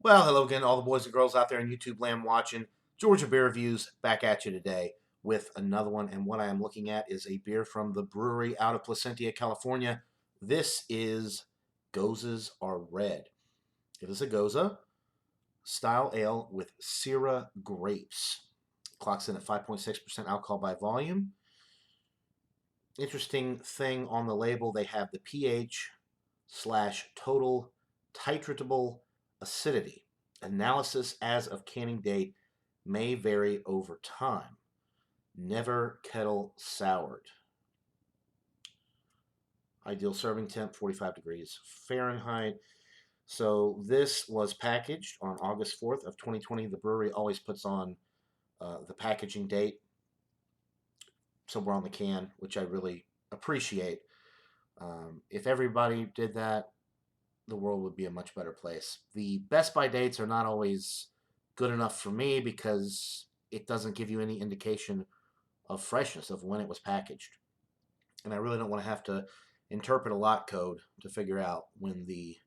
Well, hello again, all the boys and girls out there in YouTube land watching. Georgia Beer Reviews back at you today with another one. And what I am looking at is a beer from the brewery out of Placentia, California. This is Goses Are Red. It is a Goza style ale with Syrah grapes. Clocks in at 5.6% alcohol by volume. Interesting thing on the label, they have the pH / total titratable acidity. Analysis as of canning date may vary over time. Never kettle soured. Ideal serving temp 45 degrees Fahrenheit. So this was packaged on August 4th of 2020. The brewery always puts on the packaging date somewhere on the can, which I really appreciate. If everybody did that, the world would be a much better place. The best by dates are not always good enough for me because it doesn't give you any indication of freshness of when it was packaged. And I really don't want to have to interpret a lot code to figure out when the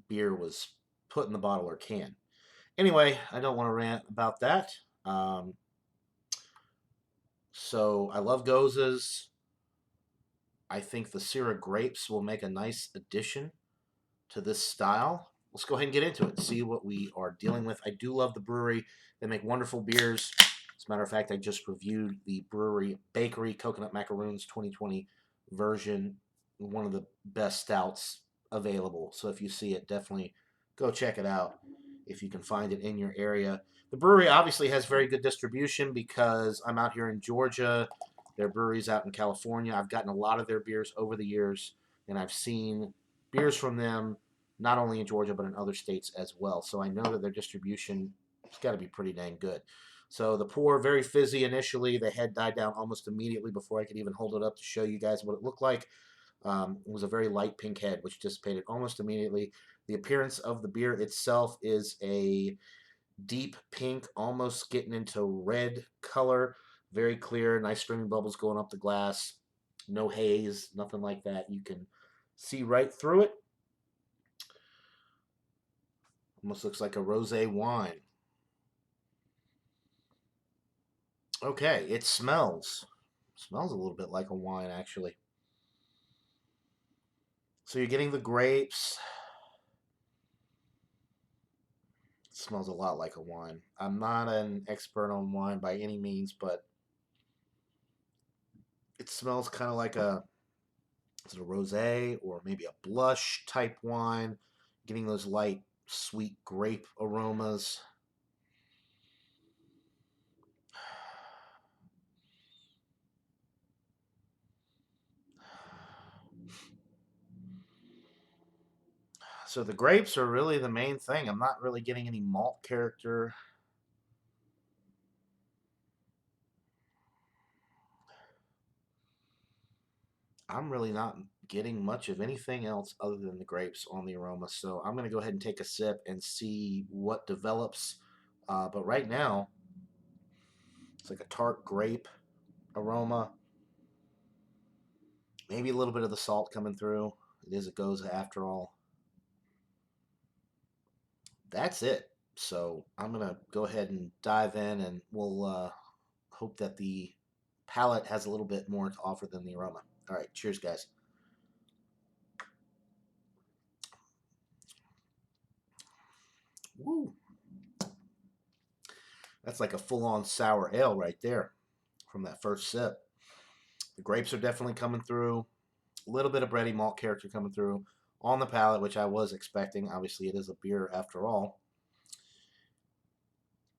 beer was put in the bottle or can. Anyway, I don't want to rant about that. So I love Goses. I think the Syrah grapes will make a nice addition to this style. Let's go ahead and get into it and see what we are dealing with. I do love the brewery. They make wonderful beers. As a matter of fact, I just reviewed the Brewery Bakery Coconut Macaroons 2020 version, one of the best stouts available. So if you see it, definitely go check it out if you can find it in your area. The brewery obviously has very good distribution because I'm out here in Georgia. Their brewery's out in California. I've gotten a lot of their beers over the years, and I've seen beers from them not only in Georgia but in other states as well. So I know that their distribution has got to be pretty dang good. So the pour, very fizzy initially. The head died down almost immediately before I could even hold it up to show you guys what it looked like. It was a very light pink head, which dissipated almost immediately. The appearance of the beer itself is a deep pink, almost getting into red color. Very clear, nice streaming bubbles going up the glass. No haze, nothing like that. You can see right through it. Almost looks like a rosé wine. Okay, it smells. Smells a little bit like a wine, actually. So you're getting the grapes. It smells a lot like a wine. I'm not an expert on wine by any means, but it smells kind of like is it a rosé or maybe a blush type wine? Getting those light, sweet grape aromas. So the grapes are really the main thing. I'm not really getting any malt character. I'm really not getting much of anything else other than the grapes on the aroma. So I'm going to go ahead and take a sip and see what develops. But right now, it's like a tart grape aroma. Maybe a little bit of the salt coming through. It is a Gose after all. That's it. So I'm going to go ahead and dive in, and we'll hope that the palate has a little bit more to offer than the aroma. All right, cheers, guys. Woo! That's like a full-on sour ale right there from that first sip. The grapes are definitely coming through. A little bit of bready malt character coming through on the palate, which I was expecting. Obviously, it is a beer after all.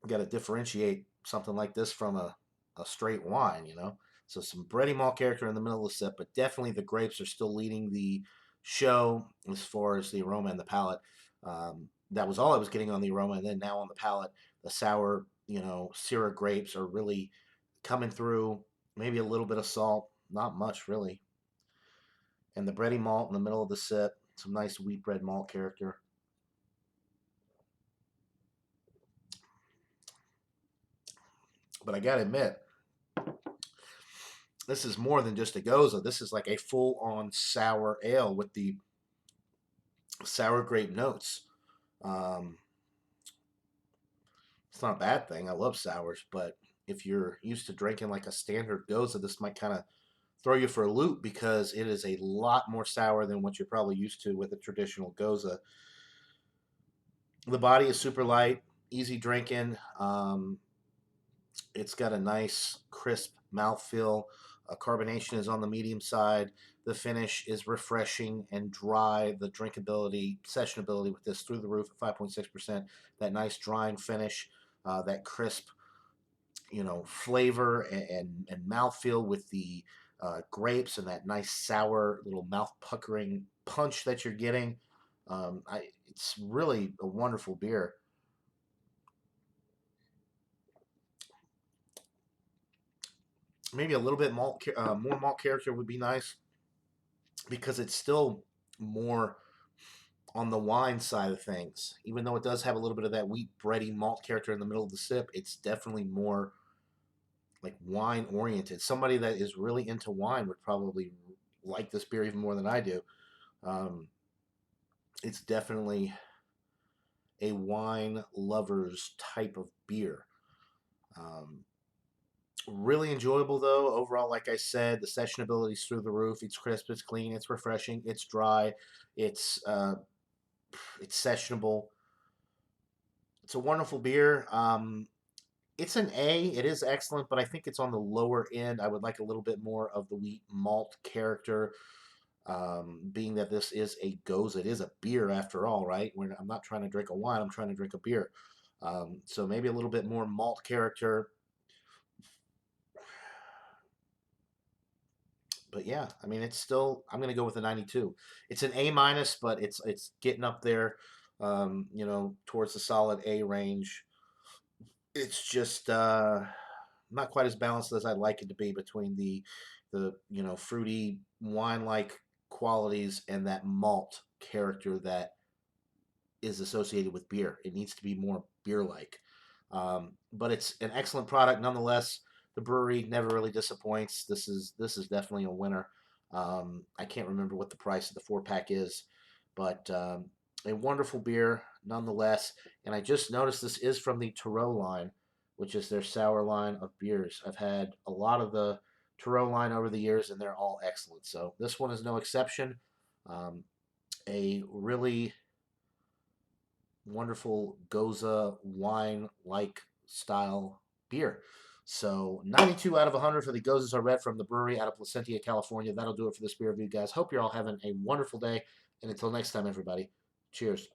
You got to differentiate something like this from a straight wine, you know. So some bready malt character in the middle of the sip, but definitely the grapes are still leading the show as far as the aroma and the palate. That was all I was getting on the aroma, and then now on the palate, the sour, Syrah grapes are really coming through. Maybe a little bit of salt, not much really, and the bready malt in the middle of the sip. Some nice wheat bread malt character. But I gotta admit, this is more than just a goza. This is like a full-on sour ale with the sour grape notes. Um, it's not a bad thing. I love sours, but if you're used to drinking like a standard Goza, this might kind of throw you for a loop because it is a lot more sour than what you're probably used to with a traditional Goza. The body is super light, easy drinking. It's got a nice, crisp mouthfeel. Carbonation is on the medium side. The finish is refreshing and dry. The drinkability, sessionability with this through the roof at 5.6%. That nice drying finish, that crisp, flavor and mouthfeel with the grapes and that nice sour little mouth puckering punch that you're getting. It's really a wonderful beer. Maybe a little bit more malt character would be nice because it's still more on the wine side of things. Even though it does have a little bit of that wheat bready malt character in the middle of the sip, it's definitely more like wine oriented. Somebody that is really into wine would probably like this beer even more than I do. Um, it's definitely a wine lover's type of beer. Um, really enjoyable though. Overall, like I said, the sessionability is through the roof. It's crisp, it's clean, it's refreshing, it's dry, it's uh, it's sessionable. It's a wonderful beer. It's an A. It is excellent, but I think it's on the lower end. I would like a little bit more of the wheat malt character. Being that this is a goes, it is a beer after all, right? I'm not trying to drink a wine. I'm trying to drink a beer. So maybe a little bit more malt character. But yeah, I mean, it's still. I'm going to go with a 92. It's an A minus, but it's getting up there. Towards the solid A range. It's just not quite as balanced as I'd like it to be between the fruity wine like qualities and that malt character that is associated with beer. It needs to be more beer like. But it's an excellent product nonetheless. The brewery never really disappoints. This is definitely a winner. I can't remember what the price of the 4 pack is, but a wonderful beer nonetheless. And I just noticed this is from the Taro line, which is their sour line of beers. I've had a lot of the Taro line over the years, and they're all excellent. So this one is no exception. Um, a really wonderful Goza wine like style beer. So 92 out of 100 for the Goses are red from the brewery out of Placentia, California. That'll do it for this beer review, guys. Hope you're all having a wonderful day. And until next time, everybody, cheers.